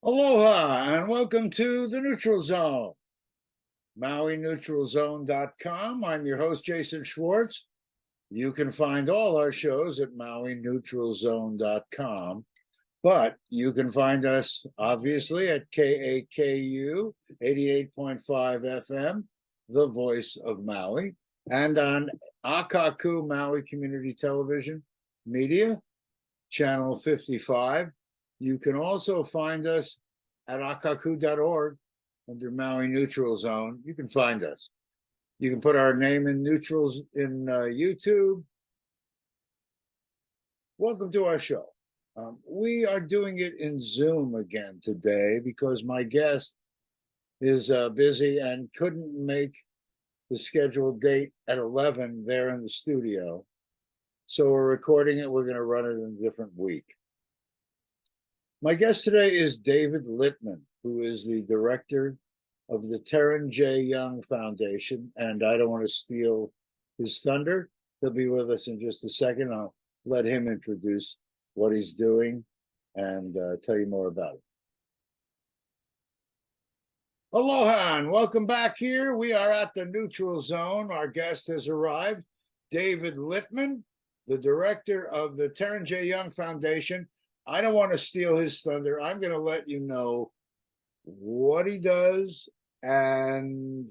Aloha and welcome to the Neutral Zone, MauiNeutralZone.com. I'm your host, Jason Schwartz. You can find all our shows at MauiNeutralZone.com, but you can find us, obviously, at KAKU 88.5 FM, the voice of Maui, and on Akaku Maui Community Television Media, Channel 55. You can also find us at akaku.org under Maui Neutral Zone. You can find us. You can put our name in neutrals in YouTube. Welcome to our show. We are doing it in Zoom again today because my guest is busy and couldn't make the scheduled date at 11 there in the studio. So we're recording it. We're going to run it in a different week. My guest today is David Litman, who is the director of the TeranJYoung Foundation, and I don't want to steal his thunder. He'll be with us in just a second. I'll let him introduce what he's doing and tell you more about it. Aloha and welcome back here. We are at the Neutral Zone. Our guest has arrived, David Litman, the director of the TeranJYoung Foundation. I don't want to steal his thunder. I'm going to let you know what he does, and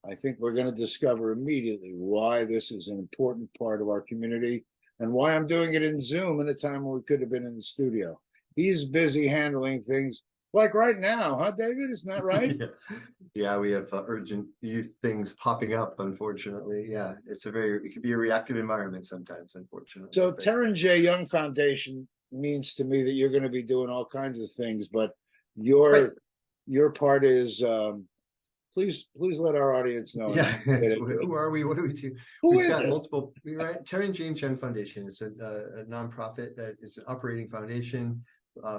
I think we're going to discover immediately why this is an important part of our community and why I'm doing it in Zoom at a time when we could have been in the studio. He's busy handling things like right now, huh, David? Isn't that right? Yeah, we have urgent youth things popping up, unfortunately. Yeah, it can be a reactive environment sometimes, unfortunately. So TeranJYoung Foundation means to me that you're going to be doing all kinds of things, but your part is please let our audience know. Yeah, who are we? What do we do? We've got multiple. Right, TeranJYoung Foundation is a nonprofit that is an operating foundation.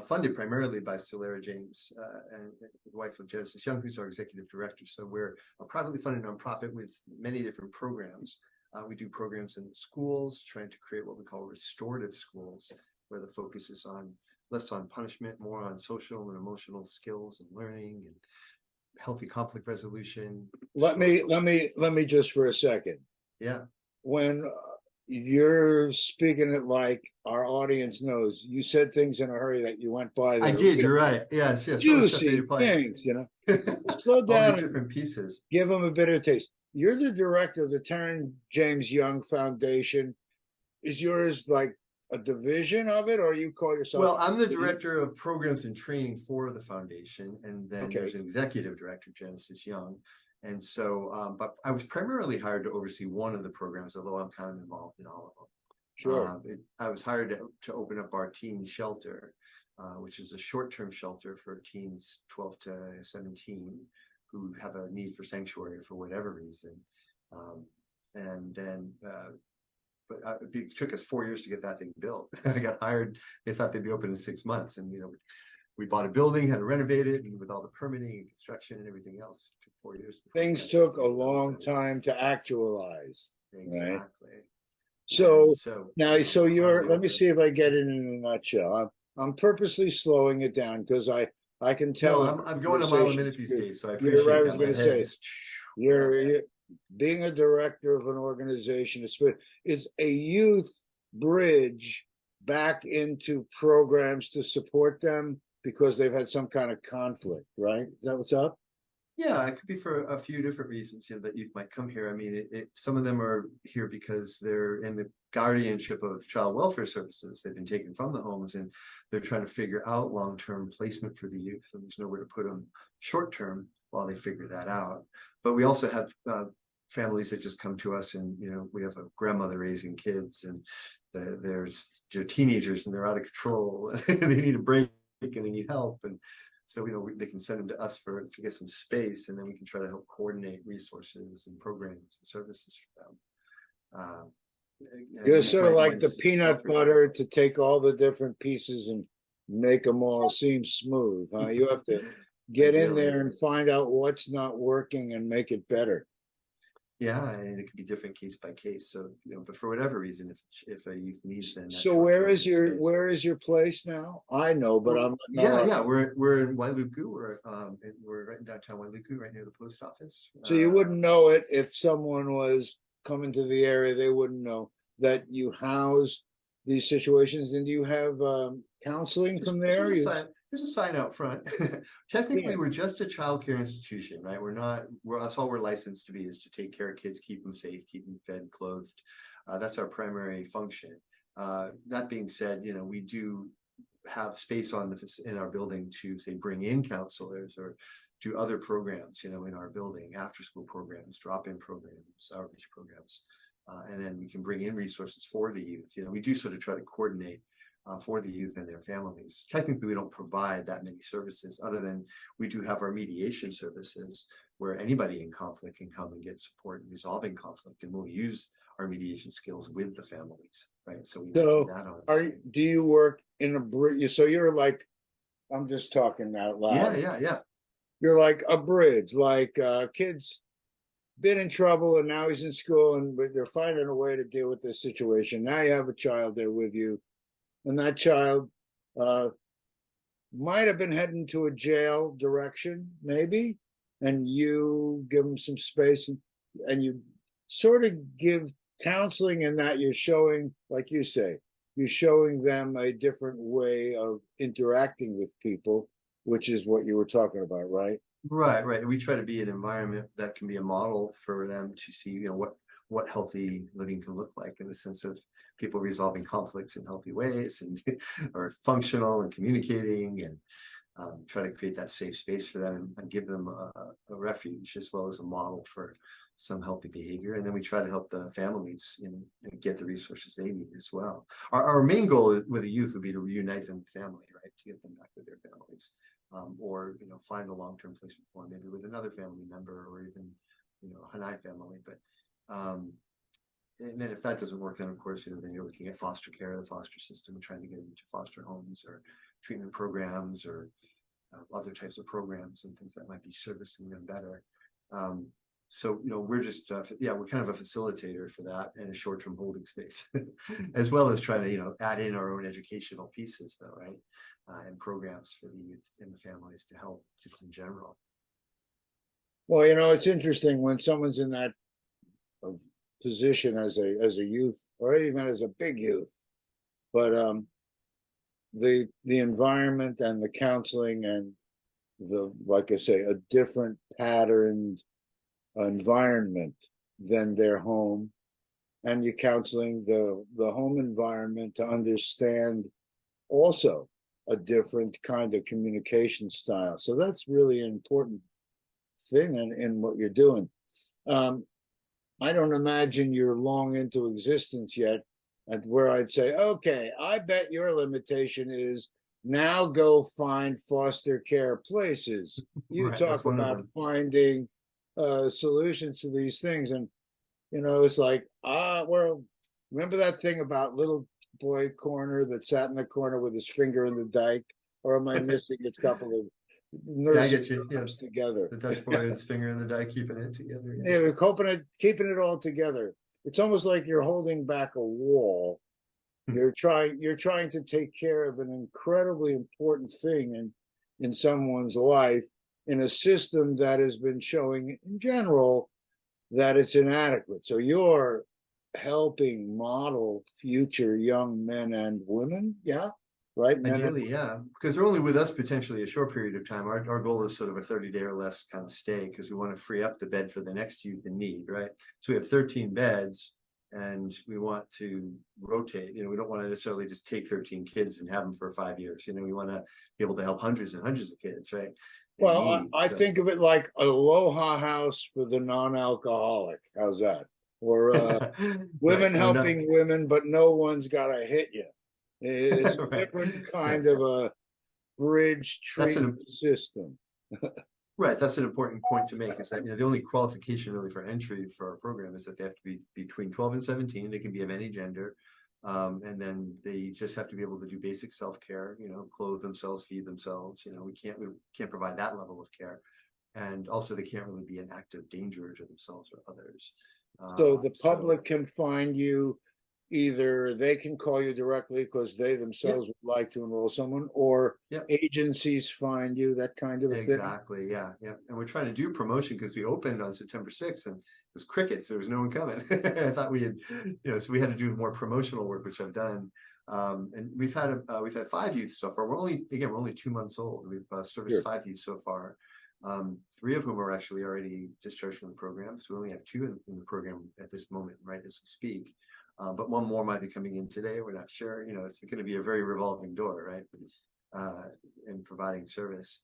Funded primarily by Celera James and the wife of Genesis Young, who's our executive director. So we're a privately funded nonprofit with many different programs. We do programs in schools, trying to create what we call restorative schools, where the focus is less on punishment, more on social and emotional skills and learning and healthy conflict resolution. Let me just for a second. Yeah. When you're speaking it like our audience knows, you said things in a hurry that you went by. I did. You're right. Yes. Juicy things, Slow down. All the different pieces. Give them a bit of taste. You're the director of the TeranJYoung Foundation. Is yours like a division of it, or you call yourself? Well, I'm the director of programs and training for the foundation, and then there's an executive director, Genesis Young. And so, but I was primarily hired to oversee one of the programs, although I'm kind of involved in all of them. Sure. I was hired to open up our teen shelter, which is a short-term shelter for teens 12 to 17 who have a need for sanctuary for whatever reason. And then, it took us 4 years to get that thing built. I got hired. They thought they'd be open in 6 months, and we bought a building, had to renovate it, and with all the permitting and construction and everything else, it took 4 years. Things took a long time to actualize. Exactly. Right? So you're. Let me see if I get it in a nutshell. I'm purposely slowing it down because I can tell. No, I'm going a mile a minute these days, so I appreciate you're right. That. I was going to say you're being a director of an organization. It's a youth bridge back into programs to support them because they've had some kind of conflict, right? Is that what's up? Yeah, it could be for a few different reasons, that youth might come here. I mean, some of them are here because they're in the guardianship of child welfare services. They've been taken from the homes, and they're trying to figure out long-term placement for the youth, and there's nowhere to put them short-term while they figure that out. But we also have families that just come to us, and we have a grandmother raising kids, and they're teenagers, and they're out of control. They need a break, and they need help, and so they can send them to us to get some space, and then we can try to help coordinate resources and programs and services for them. You're sort of like the peanut butter to take all the different pieces and make them all seem smooth. Huh? You have to get in there and find out what's not working and make it better. Yeah, and it could be different case by case. So, but for whatever reason, if a youth needs then that So short-term space. where is your place now? I know, but Well, I'm yeah, not. yeah, we're in Wailuku. We're right in downtown Wailuku, right near the post office. So you wouldn't know it if someone was coming to the area. They wouldn't know that you house these situations. And do you have counseling from there? There's a sign out front. Technically, Yeah. we're just a child care institution, right? We're not. That's all we're licensed to be, is to take care of kids, keep them safe, keep them fed, clothed. That's our primary function. That being said, we do have space in our building to, say, bring in counselors or do other programs, in our building, after school programs, drop-in programs, outreach programs. And then we can bring in resources for the youth. We do sort of try to coordinate for the youth and their families. Technically, we don't provide that many services, other than we do have our mediation services where anybody in conflict can come and get support in resolving conflict, and we'll use our mediation skills with the families, right? So we do So that on. do you work in a bridge? So you're like, I'm just talking out loud. Yeah. You're like a bridge, like kids been in trouble and now he's in school and they're finding a way to deal with this situation. Now you have a child there with you, and that child might have been heading to a jail direction, maybe, and you give them some space and you sort of give counseling in that you're showing, like you say, you're showing them a different way of interacting with people, which is what you were talking about, right? Right. We try to be an environment that can be a model for them to see, what healthy living can look like, in the sense of people resolving conflicts in healthy ways and are functional and communicating, and try to create that safe space for them and give them a refuge, as well as a model for some healthy behavior. And then we try to help the families get the resources they need as well. Our main goal with the youth would be to reunite them with family, right? To get them back with their families. Or find a long-term placement for them, maybe with another family member, or even Hanai family. But and then if that doesn't work, then of course then you're looking at foster care, the foster system, and trying to get them into foster homes or treatment programs, or other types of programs and things that might be servicing them better. So we're just we're kind of a facilitator for that, and a short-term holding space, as well as trying to add in our own educational pieces, though, right? And programs for the youth and the families to help just in general. Well, it's interesting when someone's in that position as a youth, or even as a big youth, but the environment and the counseling and like I say, a different patterned environment than their home, and you're counseling the home environment to understand also a different kind of communication style. So that's really an important thing in what you're doing. I don't imagine you're long into existence yet, and where I'd say, okay, I bet your limitation is now go find foster care places. You Right, talk about finding solutions to these things, and it's like, well, remember that thing about little boy corner that sat in the corner with his finger in the dike, or am I missing a couple of nurses together? The Dutch boy with his finger in the dike, keeping it together. Yeah, we're keeping it all together. It's almost like you're holding back a wall. You're trying to take care of an incredibly important thing in someone's life, in a system that has been showing in general that it's inadequate. So you're helping model future young men and women, yeah, right? Ideally, yeah, because they're only with us potentially a short period of time. Our goal is sort of a 30-day or less kind of stay, because we want to free up the bed for the next youth in need, right? So we have 13 beds, and we want to rotate. We don't want to necessarily just take 13 kids and have them for 5 years. We want to be able to help hundreds and hundreds of kids, right? Well, I think of it like an aloha house for the non-alcoholic. How's that? Or women helping women, but no one's got to hit you. It's a different kind of a bridge treatment system. Right, that's an important point to make, is that the only qualification really for entry for our program is that they have to be between 12 and 17. They can be of any gender. And then they just have to be able to do basic self-care, clothe themselves, feed themselves. We can't provide that level of care. and also they can't really be an active danger to themselves or others. So the public can find you, either they can call you directly because they themselves would like to enroll someone, or agencies find you, that kind of a thing. Exactly. Yeah. And we're trying to do promotion because we opened on September 6th and it was crickets. There was no one coming. I thought we had, so we had to do more promotional work, which I've done. And we've had 5 youth so far. We're only 2 months old. We've serviced 5 youth so far. 3 of whom are actually already discharged from the program. So we only have 2 in the program at this moment, right as we speak. But one more might be coming in today. We're not sure. It's going to be a very revolving door, right? In providing service.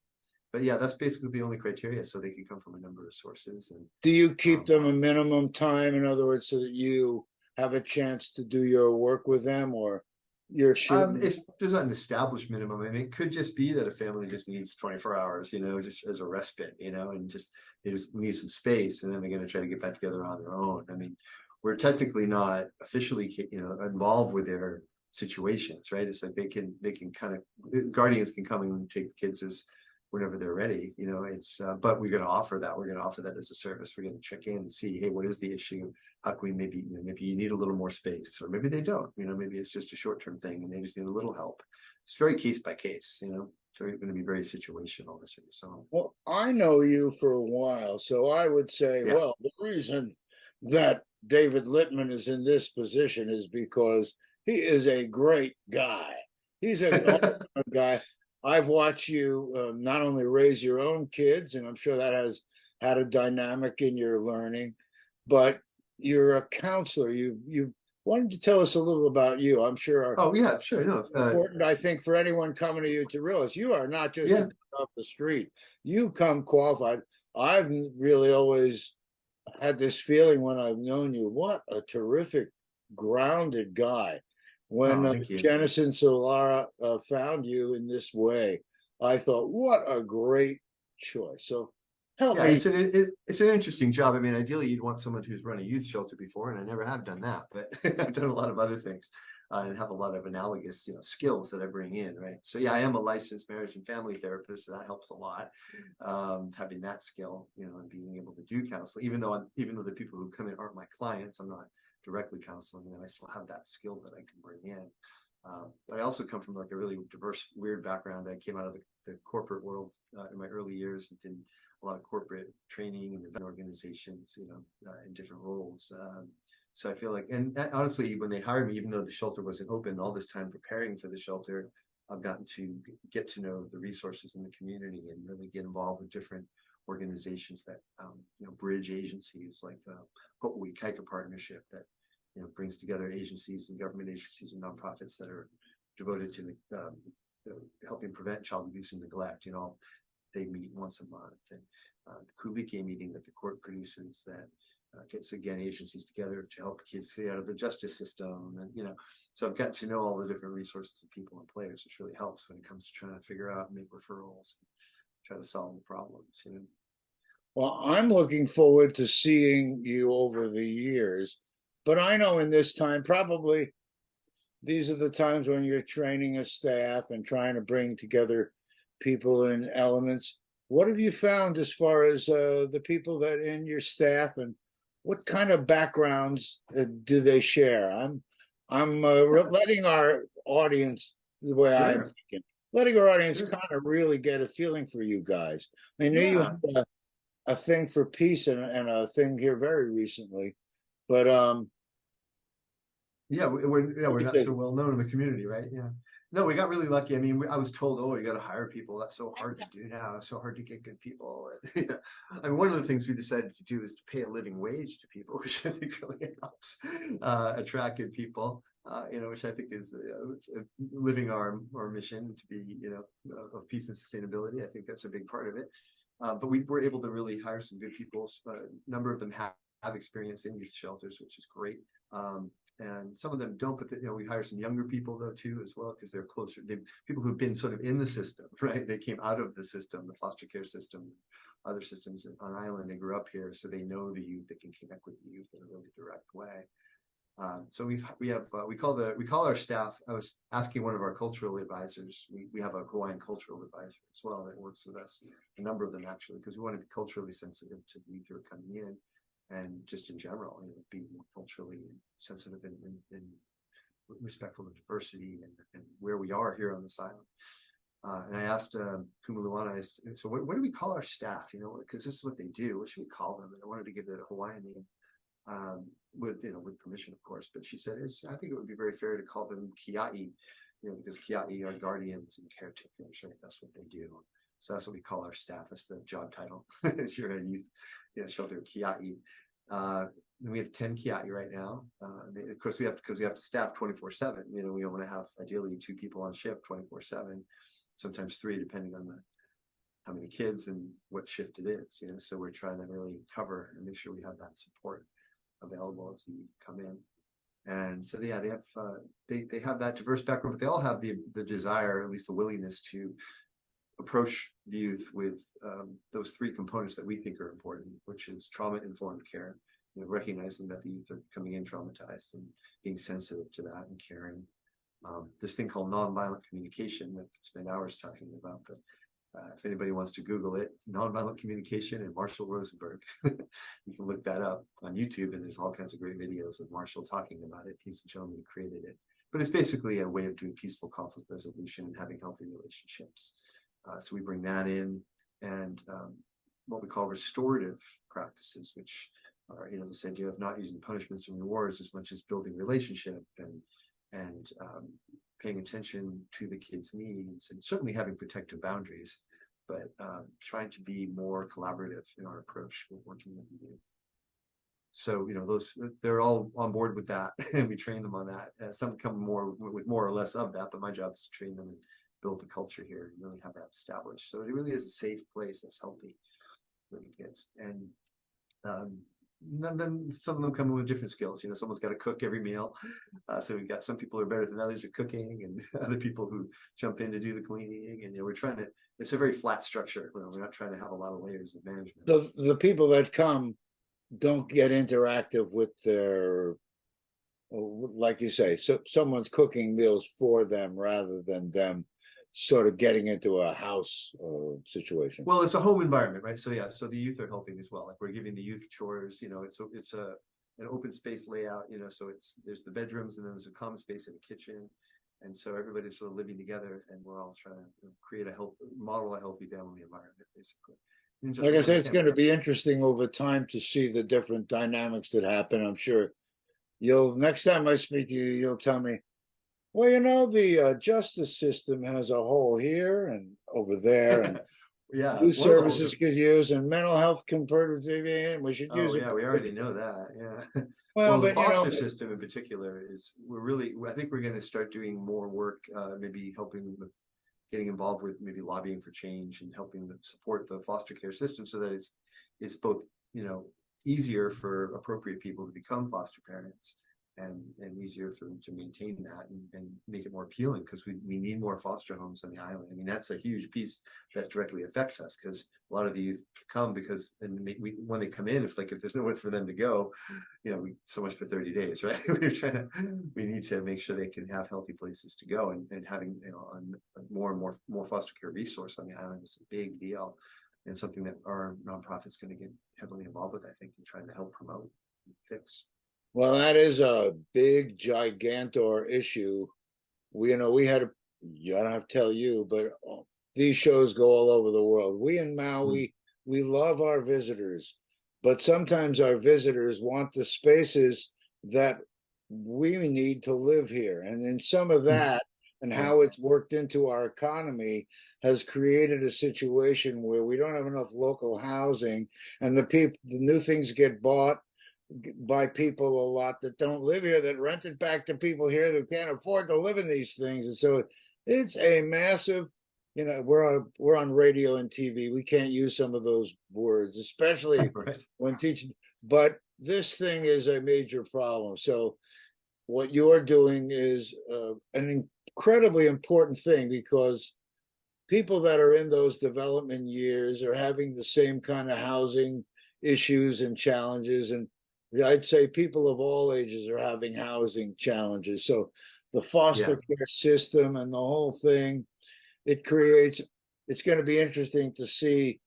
But yeah, that's basically the only criteria. So they can come from a number of sources. And do you keep them a minimum time, in other words, so that you have a chance to do your work with them, or you're shooting? There's not an established minimum. I mean, it could just be that a family just needs 24 hours, just as a respite, and they just need some space, and then they're going to try to get back together on their own. I mean, we're technically not officially, involved with their situations, right? It's like they can kind of, guardians can come and take the kids as whenever they're ready, but we're going to offer that. We're going to offer that as a service. We're going to check in and see, hey, what is the issue? How can we maybe you need a little more space, or maybe they don't, maybe it's just a short-term thing and they just need a little help. It's very case by case, it's going to be very situational. So, well, I know you for a while, so I would say, well, the reason that David Litman is in this position is because he is a great guy. He's a guy. I've watched you not only raise your own kids, and I'm sure that has had a dynamic in your learning, but you're a counselor. You wanted to tell us a little about you. I'm sure. Oh yeah, sure. No, important, I think, for anyone coming to you to realize you are not just a guy off the street. You come qualified. I've really always had this feeling when I've known you. What a terrific, grounded guy. When Janice and Solara found you in this way, I thought, what a great choice. So help me. It's an interesting job. I mean, ideally, you'd want someone who's run a youth shelter before, and I never have done that, but I've done a lot of other things and have a lot of analogous, skills that I bring in, right? So yeah, I am a licensed marriage and family therapist, so that helps a lot, having that skill, and being able to do counseling. Even though the people who come in aren't my clients, I'm not directly counseling them, I still have that skill that I can bring in. But I also come from like a really diverse, weird background. I came out of the corporate world in my early years and did a lot of corporate training and event organizations, in different roles. So I feel like, and honestly, when they hired me, even though the shelter wasn't open, all this time preparing for the shelter, I've gotten to get to know the resources in the community and really get involved with different organizations that, bridge agencies like the Maui Kaika partnership that, brings together agencies and government agencies and nonprofits that are devoted to helping prevent child abuse and neglect. They meet once a month, and the Kulike meeting that the court produces that gets, again, agencies together to help kids stay out of the justice system. And, so I've got to know all the different resources of people and players, which really helps when it comes to trying to figure out and make referrals, and try to solve the problems. Well, I'm looking forward to seeing you over the years, but I know in this time, probably these are the times when you're training a staff and trying to bring together people and elements. What have you found as far as the people that in your staff, and what kind of backgrounds do they share? I'm letting our audience, the way I'm thinking, letting our audience kind of really get a feeling for you guys. I know you have a thing for peace and a thing here very recently, but we're not so well known in the community, right? Yeah. No, we got really lucky. I mean, I was told, oh, you got to hire people. That's so hard to do now. It's so hard to get good people. I mean, one of the things we decided to do is to pay a living wage to people, which I think really helps attract good people, which I think is living our mission to be, of peace and sustainability. I think that's a big part of it. But we were able to really hire some good people. A number of them have experience in youth shelters, which is great. And some of them don't, but we hire some younger people though too as well, because they're closer. People who've been sort of in the system, right? They came out of the system, the foster care system, other systems on island. They grew up here, so they know the youth. They can connect with the youth in a really direct way. So we call our staff. I was asking one of our cultural advisors. We have a Hawaiian cultural advisor as well that works with us. A number of them actually, because we want to be culturally sensitive to the youth who are coming in, and just in general, be more culturally sensitive and respectful of diversity and where we are here on this island. And I asked Kumuluana, so what do we call our staff? Because this is what they do. What should we call them? And I wanted to give it a Hawaiian name. With permission, of course, but she said, I think it would be very fair to call them kia'i, because kia'i are guardians and caretakers, right? That's what they do. So that's what we call our staff. That's the job title. If you're a youth shelter, kia'i. And we have 10 kia'i right now. Of course, because we have to staff 24/7. We don't want to have ideally 2 people on shift 24/7, sometimes 3, depending on how many kids and what shift it is. So we're trying to really cover and make sure we have that support available as you come in. And so they have that diverse background, but they all have the desire, at least the willingness, to approach the youth with those 3 components that we think are important, which is trauma-informed care, recognizing that the youth are coming in traumatized and being sensitive to that and caring. This thing called nonviolent communication that we could spend hours talking about, but if anybody wants to Google it, nonviolent communication and Marshall Rosenberg, you can look that up on YouTube, and there's all kinds of great videos of Marshall talking about it. He's the gentleman who created it. But it's basically a way of doing peaceful conflict resolution and having healthy relationships. So we bring that in, and what we call restorative practices, which are, this idea of not using punishments and rewards as much as building relationship and paying attention to the kids' needs, and certainly having protective boundaries, but trying to be more collaborative in our approach with working with the youth. So, they're all on board with that, and we train them on that. Some come with more or less of that, but my job is to train them and build the culture here and really have that established. So it really is a safe place that's healthy for the kids. And then some of them come in with different skills. Someone's got to cook every meal. So we've got some people who are better than others at cooking, and other people who jump in to do the cleaning. And we're trying to. It's a very flat structure. We're not trying to have a lot of layers of management. So the people that come don't get interactive with their, like you say, so someone's cooking meals for them rather than them sort of getting into a house situation. Well, it's a home environment, right? So so the youth are helping as well. Like we're giving the youth chores. It's an open space layout. So there's the bedrooms, and then there's a common space in the kitchen, and so everybody's sort of living together, and we're all trying to model a healthy family environment, basically. Like I said, it's going to be interesting over time to see the different dynamics that happen. I'm sure next time I speak to you, you'll tell me, well, the justice system has a hole here and over there, and new services could use, and mental health comparative, and we should use it. Yeah, we already know that. Yeah. Well, the foster system in particular I think we're going to start doing more work, maybe helping with getting involved with maybe lobbying for change and helping support the foster care system so that it's both, easier for appropriate people to become foster parents and easier for them to maintain that and make it more appealing, because we need more foster homes on the island. I mean, that's a huge piece that directly affects us, because a lot of the youth come because when they come in, if there's nowhere for them to go, so much for 30 days, right? We need to make sure they can have healthy places to go, and having more and more foster care resource on the island is a big deal, and something that our nonprofit's going to get heavily involved with, I think, in trying to help promote and fix. Well, that is a big gigantor issue. We had I don't have to tell you, but these shows go all over the world. We in Maui, we love our visitors, but sometimes our visitors want the spaces that we need to live here. And in some of that and how it's worked into our economy has created a situation where we don't have enough local housing, and the new things get bought by people a lot that don't live here, that rent it back to people here that can't afford to live in these things. And so it's a massive, we're on radio and TV. We can't use some of those words, especially when teaching. But this thing is a major problem. So what you're doing is an incredibly important thing, because people that are in those development years are having the same kind of housing issues and challenges. And I'd say people of all ages are having housing challenges. So the foster Yeah, care system and the whole thing, it creates, it's going to be interesting to see.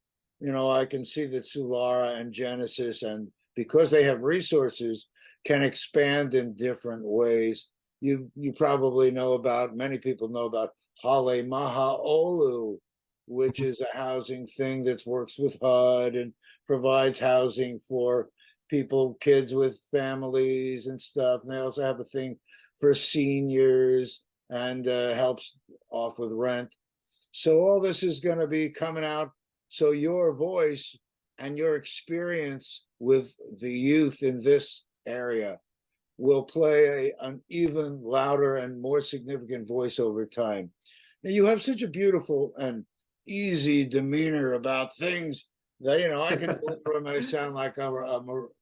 I can see that Solara and Genesis, and because they have resources, can expand in different ways. You probably know about, many people know about Hale Mahaolu, which is a housing thing that works with HUD and provides housing for people, kids with families and stuff. And they also have a thing for seniors and helps off with rent. So all this is going to be coming out. So your voice and your experience with the youth in this area will play an even louder and more significant voice over time. And you have such a beautiful and easy demeanor about things that, I can I sound like I'm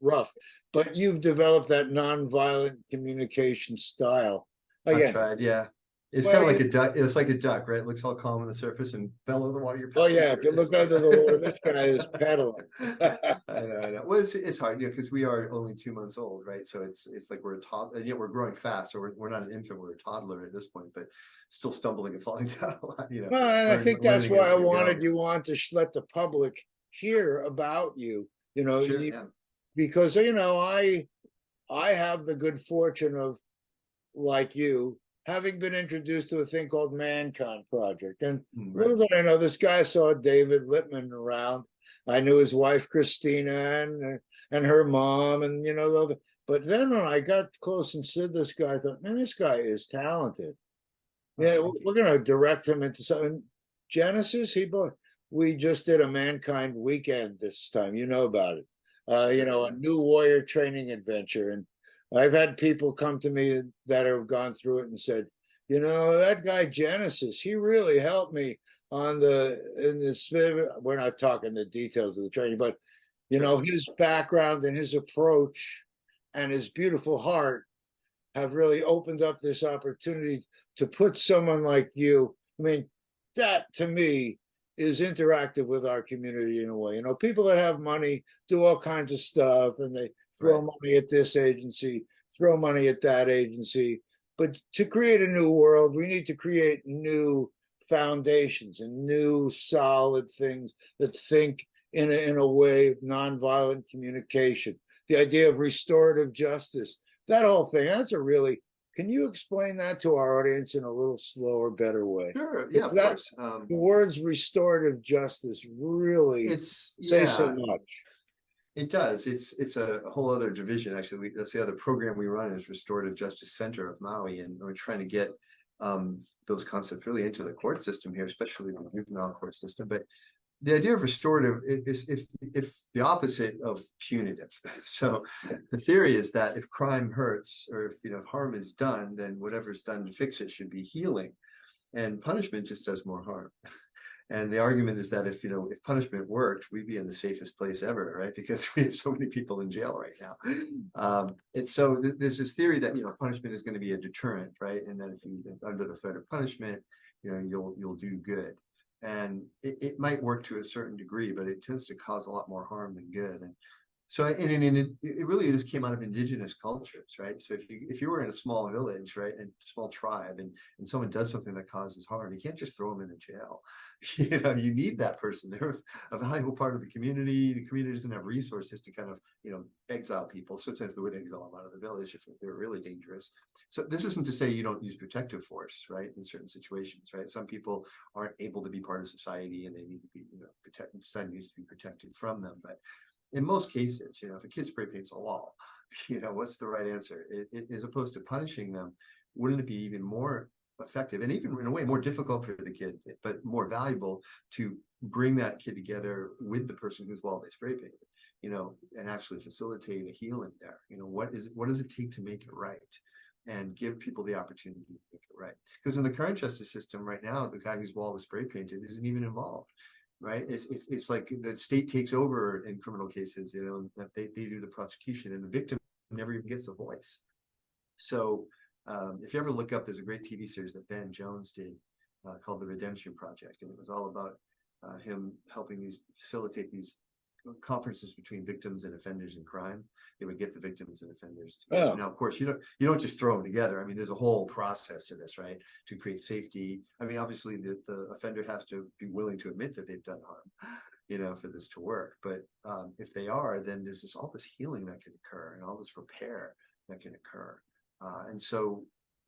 rough, but you've developed that nonviolent communication style. I've Again, tried. Yeah. It's kind well, of like a duck. It's like a duck, right? It looks all calm on the surface, and below the water, you're oh pedaling yeah, if you furious. look under the water, this guy is pedaling. I know, I know. Well, it's hard, because we are only 2 months old, right? So it's like we're a toddler, and yet we're growing fast. So we're not an infant, we're a toddler at this point, but still stumbling and falling down a lot. Well, and I think that's Learning why as I we go. wanted you on to let the public hear about you. Sure, yeah. Because I have the good fortune of, like you, having been introduced to a thing called Mankind Project. And little Right. did I know, this guy saw David Litman around. I knew his wife Christina and her mom, and but then when I got close and said this guy, I thought, man, this guy is talented. Oh, Yeah, thank you. we're going to direct him into something. Genesis, we just did a Mankind weekend this time. You know about it. Sure, A yeah. new warrior training adventure. And I've had people come to me that have gone through it and said, that guy Genesis, he really helped me in this. We're not talking the details of the training, but, Sure. his background and his approach and his beautiful heart have really opened up this opportunity to put someone like you. I mean, that to me is interactive with our community in a way. People that have money do all kinds of stuff, and they throw Right. money at this agency, throw money at that agency. But to create a new world, we need to create new foundations and new solid things that think in a way of nonviolent communication. The idea of restorative justice, that whole thing, can you explain that to our audience in a little slower, better way? Sure. Yeah, Because of course. the words restorative justice really It's say so yeah. much. It does. It's a whole other division. Actually, that's the other program we run is Restorative Justice Center of Maui, and we're trying to get those concepts really into the court system here, especially the juvenile court system. But the idea of restorative is if the opposite of punitive. So the theory is that if crime hurts, or if harm is done, then whatever's done to fix it should be healing, and punishment just does more harm. And the argument is that if punishment worked, we'd be in the safest place ever, right? Because we have so many people in jail right now. And so there's this theory that punishment is going to be a deterrent, right? And that if you under the threat of punishment, you'll do good. And it might work to a certain degree, but it tends to cause a lot more harm than good. And so, it really just came out of indigenous cultures, right? So if you were in a small village, right, and small tribe, and someone does something that causes harm, you can't just throw them in a jail. You need that person. They're a valuable part of the community. The community doesn't have resources to kind of exile people. Sometimes they would exile them out of the village if they're really dangerous. So this isn't to say you don't use protective force, right, in certain situations, right? Some people aren't able to be part of society, and they need to be protected. Society needs to be protected from them, but in most cases, if a kid spray paints a wall, what's the right answer? As opposed to punishing them, wouldn't it be even more effective, and even in a way more difficult for the kid, but more valuable, to bring that kid together with the person whose wall they spray painted, and actually facilitate a healing there? What does it take to make it right? And give people the opportunity to make it right. Because in the current justice system right now, the guy whose wall was spray painted isn't even involved. Right, it's like the state takes over in criminal cases, that they do the prosecution, and the victim never even gets a voice. So if you ever look up, there's a great TV series that Ben Jones did called The Redemption Project, and it was all about him helping facilitate these conferences between victims and offenders in crime. They would get the victims and offenders together. Oh, Now, of course, you don't just throw them together. I mean, there's a whole process to this, right? To create safety. I mean, obviously, the offender has to be willing to admit that they've done harm, for this to work. But if they are, then there's all this healing that can occur and all this repair that can occur. And so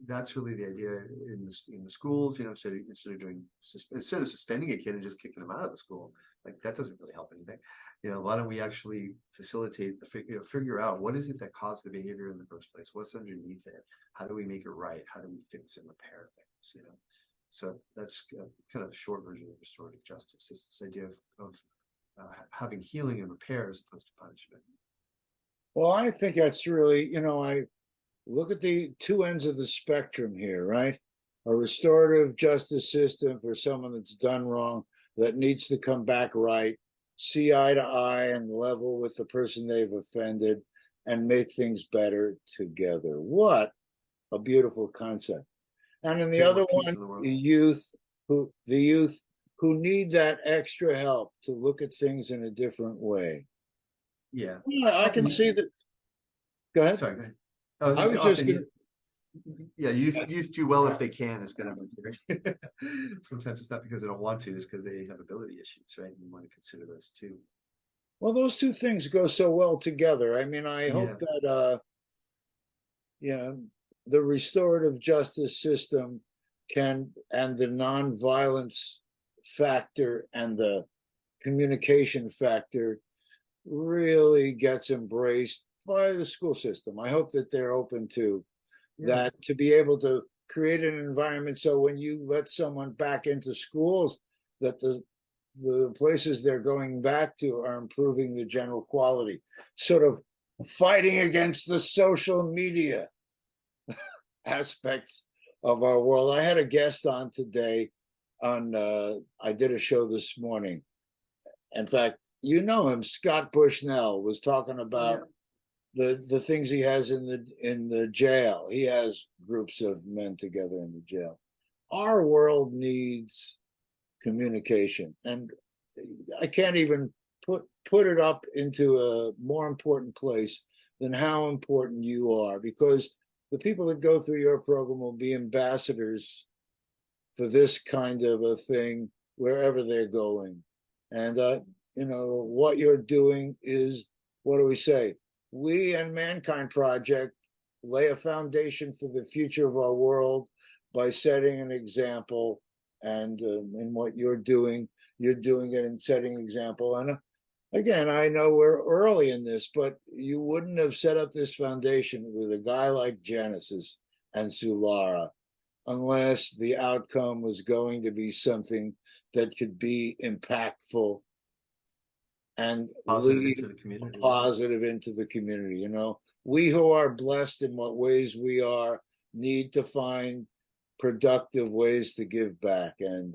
that's really the idea in the schools. Instead of suspending a kid and just kicking them out of the school, like that doesn't really help anything. Why don't we actually facilitate figure out what is it that caused the behavior in the first place? What's underneath it? How do we make it right? How do we fix and repair things? So that's kind of a short version of restorative justice. It's this idea of having healing and repair as opposed to punishment. well, I think that's really, I look at the two ends of the spectrum here, right? A restorative justice system for someone that's done wrong, that needs to come back right, see eye to eye and level with the person they've offended, and make things better together. What a beautiful concept. And in the other one, the youth who need that extra help to look at things in a different way. Yeah, I can see that. Go ahead. Sorry, go ahead. I was just gonna, youth do well if they can is kind of a theory. Sometimes it's not because they don't want to, it's because they have ability issues, right? And you want to consider those too. well, those two things go so well together. I mean, I hope that the restorative justice system and the nonviolence factor and the communication factor really gets embraced by the school system. I hope that they're open to that, to be able to create an environment so when you let someone back into schools, that the places they're going back to are improving the general quality, sort of fighting against the social media aspects of our world. I had a guest on today I did a show this morning. In fact, him, Scott Bushnell, was talking about the things he has in the jail. He has groups of men together in the jail. Our world needs communication, and I can't even put it up into a more important place than how important you are, because the people that go through your program will be ambassadors for this kind of a thing wherever they're going. And what you're doing is, what do we say? We and Mankind Project lay a foundation for the future of our world by setting an example. And in what you're doing it and setting an example. And again, I know we're early in this, but you wouldn't have set up this foundation with a guy like Genesis and Sulara unless the outcome was going to be something that could be impactful and positive into the community. Positive into the community. We who are blessed in what ways we are need to find productive ways to give back. And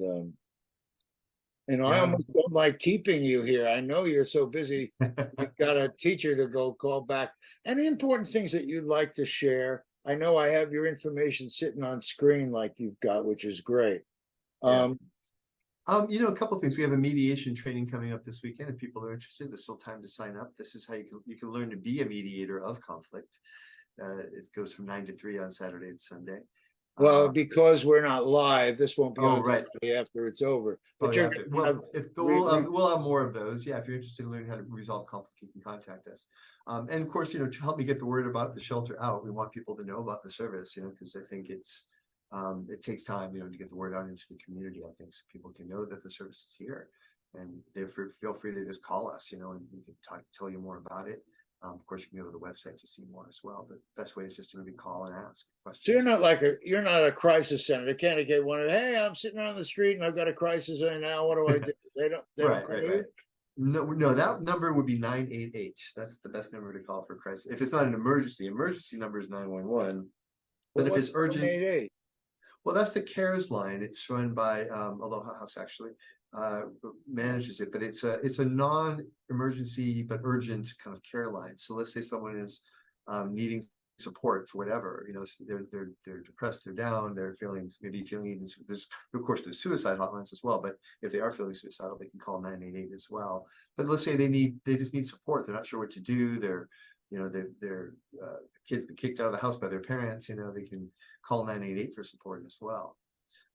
I almost don't like keeping you here. I know you're so busy. You've got a teacher to go call back. Any important things that you'd like to share? I know I have your information sitting on screen like you've got, which is great. A couple of things. We have a mediation training coming up this weekend. If people are interested, there's still time to sign up. This is how you can learn to be a mediator of conflict. It goes from 9 to 3 on Saturday and Sunday. Well, because we're not live, this won't be on right after it's over. But we'll have more of those. Yeah, if you're interested in learning how to resolve conflict, you can contact us. And of course, to help me get the word about the shelter out, we want people to know about the service. Because I think it takes time, to get the word out into the community. I think so people can know that the service is here, and feel free to just call us, and we can tell you more about it. Of course, you can go to the website to see more as well. But the best way is just to maybe call and ask questions. So you're not a crisis center. They can't get one of, hey, I'm sitting on the street and I've got a crisis right now. What do I do? They don't call you? No, that number would be 988. That's the best number to call for crisis. If it's not an emergency number is 911. But if it's urgent, 988? Well, that's the CARES line. It's run by Aloha House, actually. Manages it, but it's a non-emergency but urgent kind of care line. So let's say someone is needing support for whatever, you know, they're depressed, they're down, they're feeling, maybe feeling even, there's, of course, there's suicide hotlines as well, but if they are feeling suicidal, they can call 988 as well. But let's say they just need support. They're not sure what to do. They're, you know, their kids been kicked out of the house by their parents, you know, they can call 988 for support as well.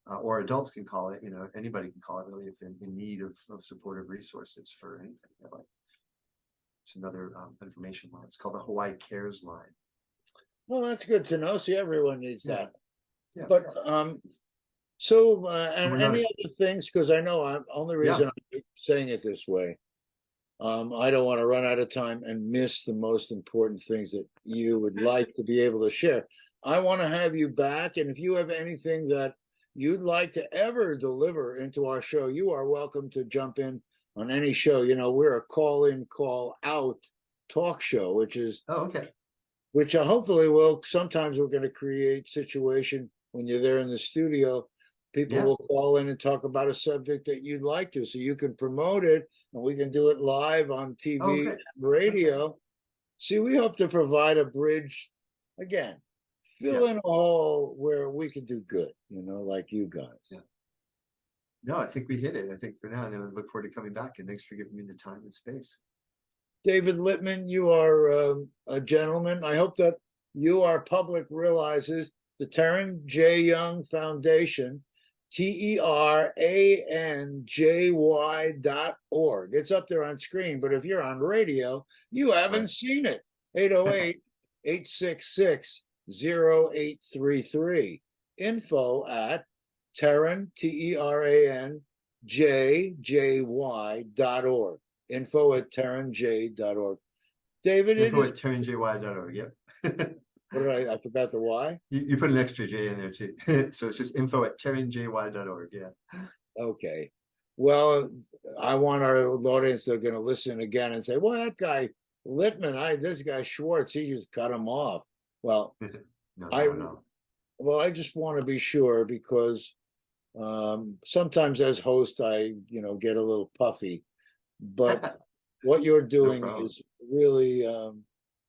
Or adults can call it, you know, anybody can call it really if they're in need of supportive resources for anything. Like, it's another information line. It's called the Hawaii Cares line. Well, that's good to know. See, everyone needs Yeah. that. Yeah. But so and any other things? Because I know only reason I'm saying it this way. I don't want to run out of time and miss the most important things that you would like to be able to share. I want to have you back, and if you have anything that you'd like to ever deliver into our show, you are welcome to jump in on any show. You know, we're a call-in, call-out talk show, which is which hopefully will, sometimes we're going to create situation when you're there in the studio, people will call in and talk about a subject that you'd like to, so you can promote it and we can do it live on TV and radio. See, we hope to provide a bridge, again, fill in a hole where we can do good, you know, like you guys. No, I think we hit it. I think for now, and I look forward to coming back, and thanks for giving me the time and space. David Litman, you are a gentleman. I hope that our public realizes the TeranJYoung Foundation, TeranJY.org. It's up there on screen, but if you're on radio, you haven't seen it. 808-866-0833. Info at Teran, TeranJY.org. Info at TeranJ.org. David, info at TeranJY.org. Yep. What did I forgot the Y? You put an extra J in there too. So it's just info at TeranJY.org. Yeah. Okay. Well, I want our audience, they're going to listen again and say, well, that guy Litman, this guy Schwartz, he just cut him off. Well, no. Well, I just want to be sure, because sometimes as host, I get a little puffy. But what you're doing is really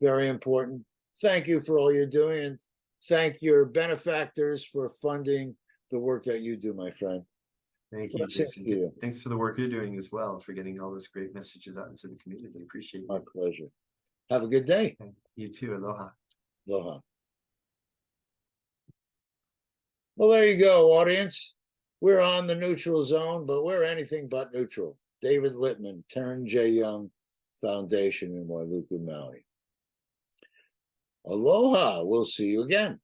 very important. Thank you for all you're doing, and thank your benefactors for funding the work that you do, my friend. Thank you, Jason. Thanks for the work you're doing as well, for getting all those great messages out into the community. Appreciate it. My pleasure. Have a good day. You too. Aloha. Aloha. Well, there you go, audience. We're on the neutral zone, but we're anything but neutral. David Litman, TeranJYoung Foundation in Wailuku, Maui. Aloha. We'll see you again.